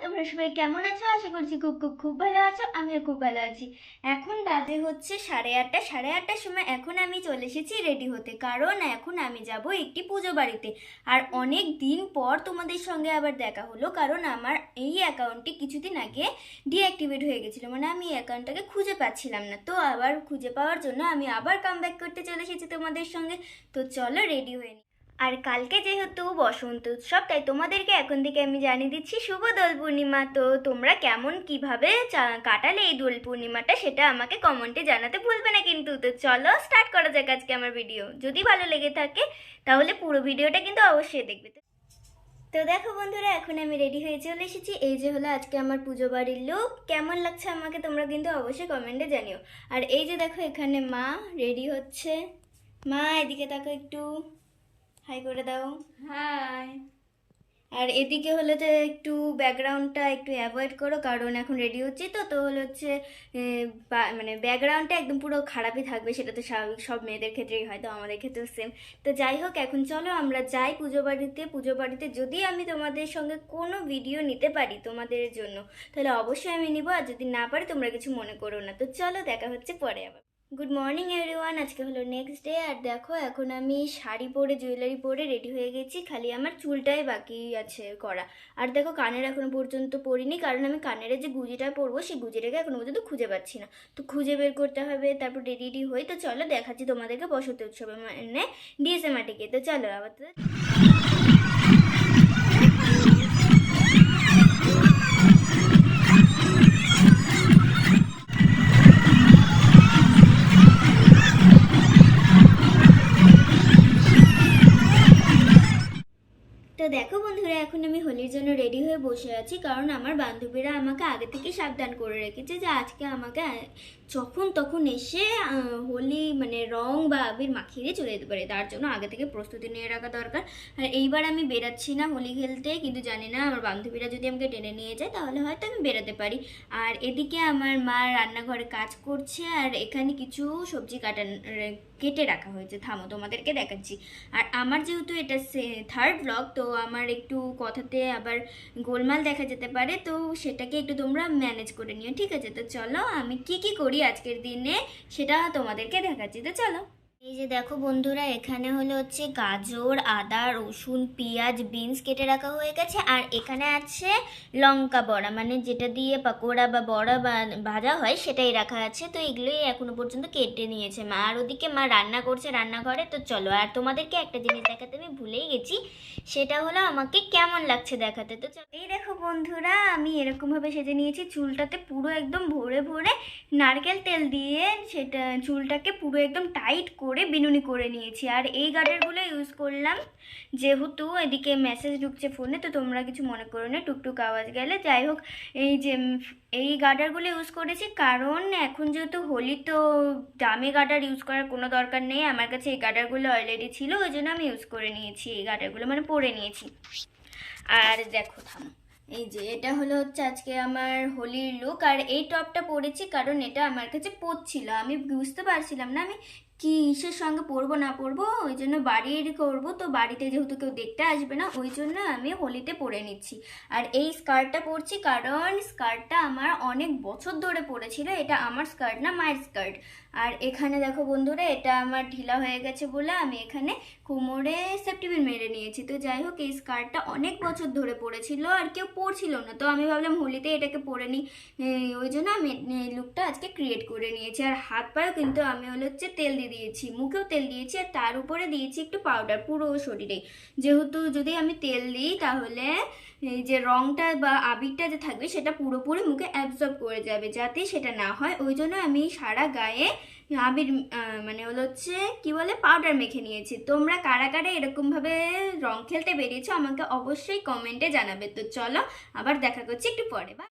তোমরা সবাই কেমন আছো? আশা করছি খুব খুব খুব ভালো আছো। আমিও খুব ভালো আছি। এখন বাজে হচ্ছে 8:30। 8:30টার সময় এখন আমি চলে এসেছি রেডি হতে, কারণ এখন আমি যাব একটি পুজো বাড়িতে। আর অনেক দিন পর তোমাদের সঙ্গে আবার দেখা হলো, কারণ আমার এই অ্যাকাউন্টটি কিছুদিন আগে ডিঅ্যাক্টিভেট হয়ে গেছিলো, মানে আমি এই অ্যাকাউন্টটাকে খুঁজে পাচ্ছিলাম না। তো আবার খুঁজে পাওয়ার জন্য আমি আবার কামব্যাক করতে চলে এসেছি তোমাদের সঙ্গে। তো চলো রেডি হয়ে নিই। আর কালকে যেহেতু বসন্ত উৎসব, তাই তোমাদেরকে এখন থেকে আমি জানিয়ে দিচ্ছি শুভ দোল পূর্ণিমা। তো তোমরা কেমন কিভাবে কাটালে এই দোল পূর্ণিমাটা, সেটা আমাকে কমেন্টে জানাতে ভুলবে না কিন্তু। তো চলো স্টার্ট করা যাক আজকে আমার ভিডিও। যদি ভালো লেগে থাকে তাহলে পুরো ভিডিওটা কিন্তু অবশ্যই দেখবে। তো দেখো বন্ধুরা, এখন আমি রেডি হয়ে চলে এসেছি। এই যে হলো আজকে আমার পুজো বাড়ির লুক। কেমন লাগছে আমাকে তোমরা কিন্তু অবশ্যই কমেন্টে জানিও। আর এই যে দেখো এখানে মা রেডি হচ্ছে। মা এদিকে তাকে একটু হাই করে দাও। হাই। আর এদিকে হলো যে একটু ব্যাকগ্রাউন্ডটা একটু অ্যাভয়েড করো, কারণ এখন রেডি হচ্ছি। তো তো হলো হচ্ছে মানে ব্যাকগ্রাউন্ডটা একদম পুরো খারাপই থাকবে, সেটা তো স্বাভাবিক, সব মেয়েদের ক্ষেত্রেই হয়, তো আমাদের ক্ষেত্রেও সেম। তো যাই হোক, এখন চলো আমরা যাই পুজো বাড়িতে। পুজো বাড়িতে যদি আমি তোমাদের সঙ্গে কোনো ভিডিও নিতে পারি তোমাদের জন্য, তাহলে অবশ্যই আমি নিব। আর যদি না পারি তোমরা কিছু মনে করো না। তো চলো দেখা হচ্ছে পরে আবার। গুড মর্নিং এভরিওয়ান, আজকে হলো নেক্সট ডে। আর দেখো এখন আমি শাড়ি পরে জুয়েলারি পরে রেডি হয়ে গেছি, খালি আমার চুলটাই বাকি আছে করা। আর দেখো কানের এখনো পর্যন্ত পরিনি, কারণ আমি কানের যে গুজিটা পরবো সেই গুজিটাকে এখনো পর্যন্ত খুঁজে পাচ্ছি না। তো খুঁজে বের করতে হবে, তারপর রেডি হই। তো চলো দেখাচ্ছি তোমাদেরকে বসন্ত উৎসবে, মানে ডিএসএ মাটিকে। তো চলো আবার। তো দেখো বন্ধুরা, এখন আমি হোলির জন্য রেডি হয়ে বসে আছি, কারণ আমার বান্ধবীরা আমাকে আগে থেকে সাবধান করে রেখেছে যে আজকে আমাকে যখন তখন এসে হোলি মানে রং বা আবির মাখিয়ে দিয়ে চলে যেতে পারে, তার জন্য আগে থেকে প্রস্তুতি নিয়ে রাখা দরকার। আর এইবার আমি বেরাচ্ছি না হোলি খেলতে, কিন্তু জানি না আমার বান্ধবীরা যদি আমাকে টেনে নিয়ে যায় তাহলে হয়তো আমি বেরাতে পারি। আর এদিকে আমার মা রান্নাঘরে কাজ করছে, আর এখানে কিছু সবজি কেটে রাখা হয়েছে। থামো তোমাদেরকে দেখাচ্ছি। আর আমার যেহেতু এটা থার্ড ব্লগ, তো আমার একটু কথাতে আবার গোলমাল দেখা যেতে পারে, তো সেটাকে একটু তোমরা ম্যানেজ করে নিও, ঠিক আছে? তো চলো আমি কি কি করি আজকের দিনে সেটা তোমাদেরকে দেখাচ্ছি। তো চলো। এই যে দেখো বন্ধুরা, এখানে হলো হচ্ছে গাজর, আদা, রসুন, পেঁয়াজ, বিনস কেটে রাখা হয়ে গেছে। আর এখানে আছে লঙ্কা বড়া, মানে যেটা দিয়ে পাকোড়া বা বড়া বা ভাজা হয় সেটাই রাখা আছে। তো এগুলোই এখনো পর্যন্ত কেটে নিয়েছে মা। আর ওদিকে মা রান্না করছে রান্নাঘরে। তো চলো, আর তোমাদেরকে একটা জিনিস দেখাতে আমি ভুলেই গেছি, সেটা হলো আমাকে কেমন লাগছে দেখাতে। তো চলো, এই দেখো বন্ধুরা, আমি এরকমভাবে সেজে নিয়েছি। চুলটাতে পুরো একদম ভরে ভরে নারকেল তেল দিয়ে সেটা চুলটাকে পুরো একদম টাইট করে বিনুনি করে নিয়েছি। আর এই গার্ডারগুলো ইউজ করলাম, যেহেতু এদিকে মেসেজ ঢুকছে ফোনে, তো তোমরা কিছু মনে করো না টুকটুক আওয়াজ গেলে। যাই হোক, এই যে এই গার্ডারগুলো ইউজ করেছি কারণ এখন যেহেতু হোলি, তো দামি গার্ডার ইউজ করার কোনো দরকার নেই। আমার কাছে এই গার্ডারগুলো অলরেডি ছিল, ওই জন্য আমি ইউজ করে নিয়েছি এই গার্ডারগুলো, মানে পরে নিয়েছি। আর দেখো থামো, এই যে এটা হলো হচ্ছে আজকে আমার হোলির লুক। আর এই টপটা পরেছি কারণ এটা আমার কাছে পরছিল, আমি বুঝতে পারছিলাম না আমি কি ইসের সঙ্গে পরবো না পরবো, ওই জন্য বাড়ির করবো। তো বাড়িতে যেহেতু কেউ দেখতে আসবে না, ওই জন্য আমি হোলিতে পরে নিচ্ছি। আর এই স্কার্টটা পরছি কারণ স্কার্টটা আমার অনেক বছর ধরে পরেছিল। এটা আমার স্কার্ট না, মায়ের স্কার্ট। আর এখানে দেখো বন্ধুরা, এটা আমার ঢিলা হয়ে গেছে বলে আমি এখানে কোমরে সেফটি পিন মেরে নিয়েছি। তো যাই হোক, এই স্কার্টটা অনেক বছর ধরে পরেছিল আর কেউ পরছিল না, তো আমি ভাবলাম হোলিতে এটাকে পরে নিই, ওই জন্য আমি এই লুকটা আজকে ক্রিয়েট করে নিয়েছি। আর হাত পায়েও কিন্তু আমি হচ্ছে তেল দিয়ে দিয়েছি, মুখেও তেল দিয়েছি, আর তার উপরে দিয়েছি একটু পাউডার পুরো শরীরেই। যেহেতু যদি আমি তেল দিই তাহলে এই যে রংটা বা আবিরটা যে থাকবে সেটা পুরোপুরি মুখে অ্যাবজর্ব করে যাবে, যাতে সেটা না হয় ওই জন্য আমি সারা গায়ে আবির মানে হচ্ছে কি বলে পাউডার মেখে নিয়েছি। তোমরা কারা কারা এরকমভাবে রং খেলতে বেরিয়েছো আমাকে অবশ্যই কমেন্টে জানাবে। তো চলো আবার দেখা করছি একটু পরে। বা